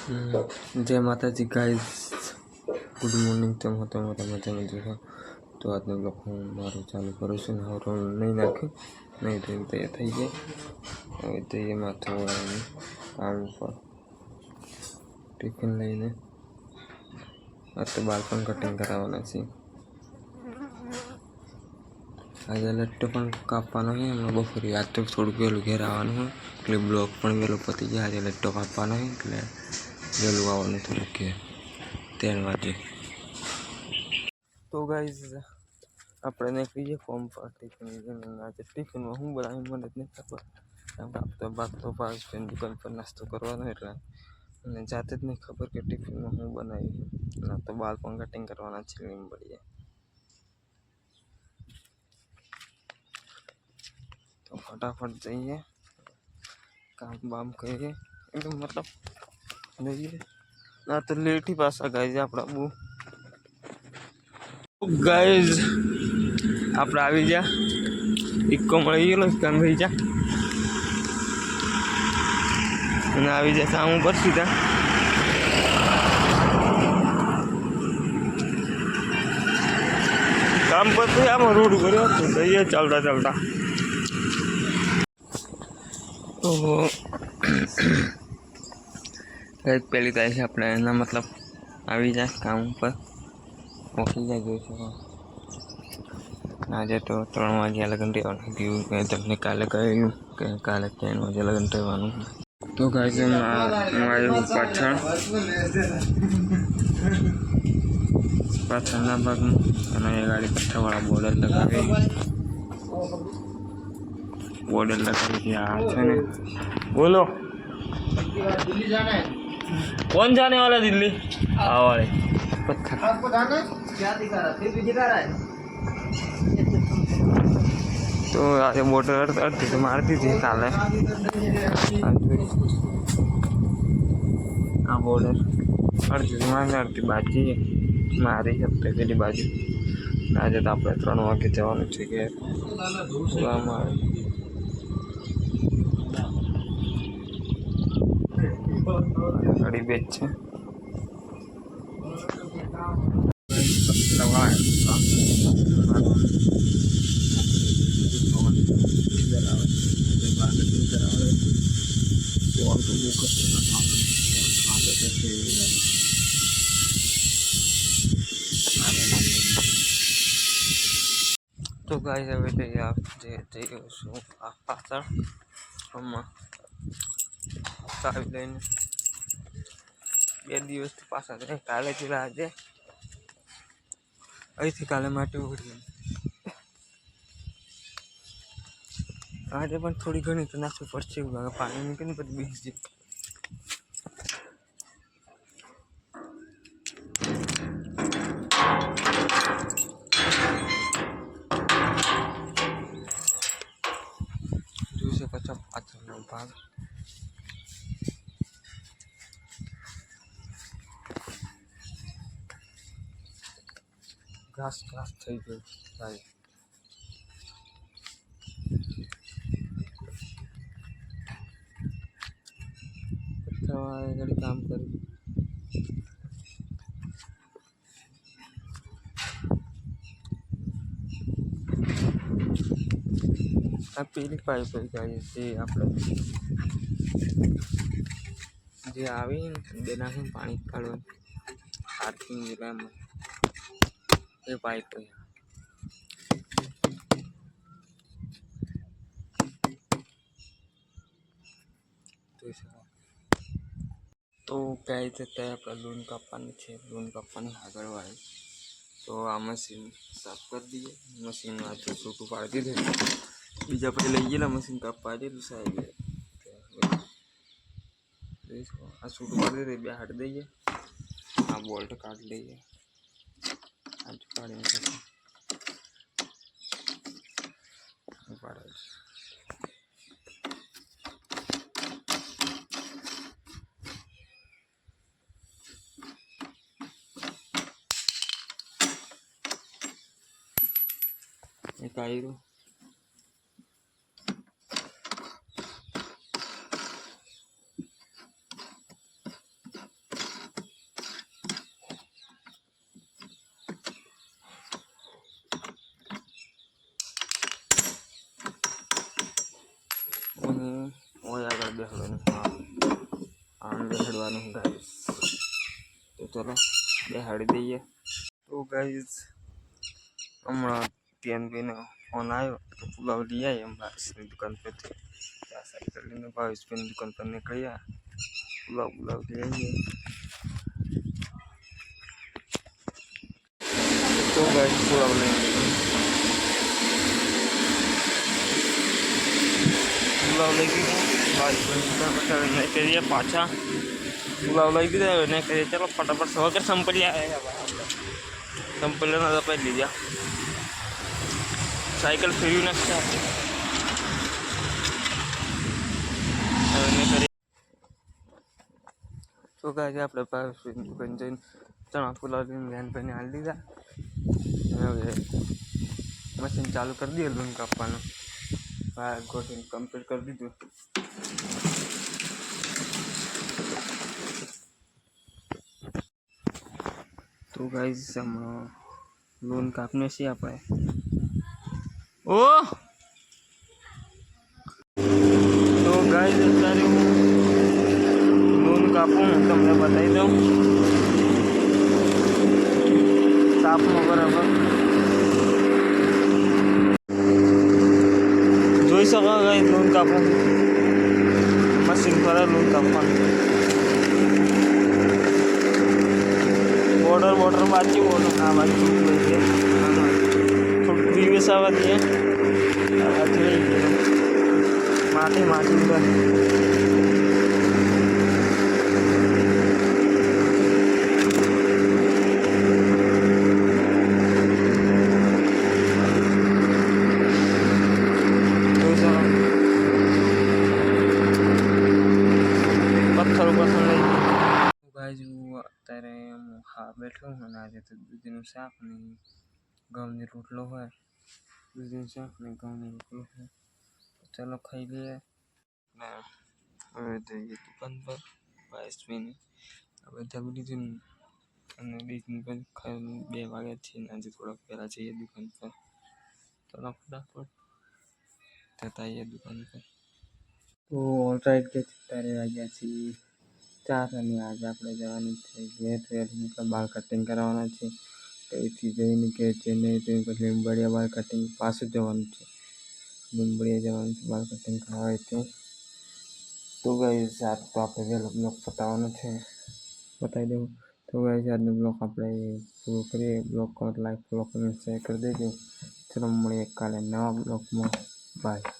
जय माता जी guys, good morning. तुम हो तो मजा में जो तो आज ब्लॉग હું મારું ચાલુ કરું છું ને હવે નહીં નાખ્યું નહીં તો તૈયાર થઈ જાય હવે જઈએ માથું વળાવીને કામ ઉપર ટિફિન લઈને આજ તો બાલ પણ કટિંગ કરાવવાના છે આજે લટ્ટો પણ કાપવાનો છે હમણાં બપોરે આજ તો થોડુંક વહેલું ઘેર આવવાનું હોય એટલે બ્લોગ પણ વહેલો પતી જાય આજે લટ્ટો કાપવાનો હોય એટલે વહેલું આવવાનું થોડુંક ઘેર 3 વાગે तो गाइस આપણે નીકળીએ ફોર્મ પર ટિફિન આજે ટિફિનમાં હું બનાવી મને જ નહીં ખબર તો બાદ તો પાસ દુકાન પર નાસ્તો કરવાનો એટલે અને જાતે જ નહીં ખબર કે ટિફિનમાં હું બનાવી ના તો બાલ પણ કટિંગ કરવાના છે લીંબડીએ તો फटाफट જઈએ કામ બામ કરીએ એટલે મતલબ જઈએ ના તો લેટ ही પાછા ગાઈસ આપણા બહુ गाइस આપણે આવી જા ઇકો મળી ગયેલો કામ થઈ જા અને આવી જાય સામ ઉપર સીધા કામ પર તો આમ રોડ કર્યો તો જઈએ ચાલતા ચાલતા તો એક પહેલી તારીખે આપણે એના મતલબ આવી જાય કામ ઉપર પહોંચી જાય જોઈ શકો આજે તો 3 વાગ્યા લગન રહેવાનું થયું મેં તમને કાલે કહ્યું કે કાલે 3 વાગ્યા લગન રહેવાનું તો ગાઈસ હું આવ્યો પાછળના ભાગમાં અને એ ગાડી પઠ્ઠાવાળા બોર્ડર લગાવી આ છે ને બોલો कौन जाने वाला दिल्ली हाँ वाले पत्थर आपको जाना क्या दिखा रहा फिर भी दिखा रहा है तो आगे मोटर अर्थ तो मारती थी काले हाँ बॉर्डर अर्थ मारती बाजी मारी सकते પેલી બાજુ આજે તો આપણે 3 વાગે જવાનું છે કે गाड़ी बेच तो गाइस હવે તો आप જે શું આ પાછળ હમણાં આવી લઈને 2 દિવસથી પાછા જાય કાલે પેલા આજે અહીંથી કાલે માટે ઉડી આજે પણ થોડી ઘણી તો નાખવી પડશે એવું લાગે પાણી નીકળે પછી બેસી જોઈ શકો છો પાછળનો ભાગ घास घास થઈ ગયું ભાઈ પથ્થરવાળા ગાડી કામ કરી આ પેલી પાઇપ ગાડી છે આપણે જે આવી બે નાખીને પાણી કાઢવાનું પાર્કિંગ એરિયામાં ये पाइप है तो क्या देता है अपना लोन कापवानी है लोन कापवानी आगळ वाली तो आ मशीन साफ कर दिए मशीन में तो सूटू पाड़ दीधे बीजा पे लई गेला मशीन कापवा दे साहेब आ सूटू पाड़ दे बे हट दईए आ बोल्ट काट लईए आज काढ़ी पाड़े एक आयरू બેહડવાનું આમ બેહડવાનું ગાઈસ. તો ચલો બેહાડી દઈએ. તો ગાઈસ હમણાં TNBનો ફોન આવ્યો તો પુલાવ લઈ આવ્યા એમ ભાવેશની દુકાન પરથી. આ સાયકલ લઈને ભાવેશભાઈની દુકાન પર નીકળ્યા. પુલાવ લઈ આવીએ. તો ગાઈસ પુલાવ લઈ ગયો ભાવેશભાઈની નહીં કરીએ પાછા. પુલાવ લઈ ગયો નહીં કરીએ. ચાલો ફટાફટ વગર સંપલ્યા સંપલ્યાના દપાઈ લીધા. સાયકલ ફેરવી નાખશે આપણે. તો ગાઈસ આપણે ભાવેશભાઈની દુકાન જઈને ચણા પુલાવ લઈને ધ્યાનભાઈને હાલ લીધા. હવે મશીન ચાલુ કરી દઈએ લૂન કાપવાનું. ગોઠવીને કમ્પ્લીટ કરી દીધું. તો ગાઈસ હમણાં લૂન કાપને છે આપણે. ઓ તો ગાઈસ અત્યારે હું લૂન કાપું તમને બતાવી દઉં. તાપમાં બરાબર જોઈ શકો ગાઈસ લૂન કાપું. મશીન પર લૂન કાપવાનું. બોર્ડર બાજુ આ બાજુ થોડુંક રીવેસ આવવા દઈએ. આ બાજુ રહી ગયું માટી ઉપર. પથ્થર લઈ ગાઈસ હું અત્યારે બેઠો અને આજે તો દૂધીનું શાક ને ઘઉંની રોટલો હોય. દૂધીનું શાક ને ઘઉંની રોટલો હોય. ચાલો ખાઈ લઈએ ને હવે જઈએ દુકાન પર ભાવેશભાઈની. હવે જમી લીધું અને બીજું પણ 2 વાગ્યા છે ને આજે થોડાક પહેલાં જઈએ દુકાન પર. ચાલો ફટાફટ જતા આવીએ દુકાન પર. તો ઓલરાઈટ કે અત્યારે વાગ્યા છીએ 4 અને આજે આપણે જવાનું છે ઘેર મતલબ બાલ કટિંગ કરાવવાના છે. તો એથી જઈને ઘેર જઈને પછી લીંબડિયા બાલ કટિંગ પાછું જવાનું છે. લીંબડિયા જવાનું છે બાલ કટિંગ કરાવે છે. તો ગાઈસ આજ તો આપણે વહેલો બ્લોગ પતાવવાનો છે. બતાવી દઉં તો ગાઈસ આજનો બ્લોગ આપણે પૂરો કરીએ. Blog like follow comment share કરી દેજો. ચલો મળીએ કાલે નવા બ્લોગમાં. બાય.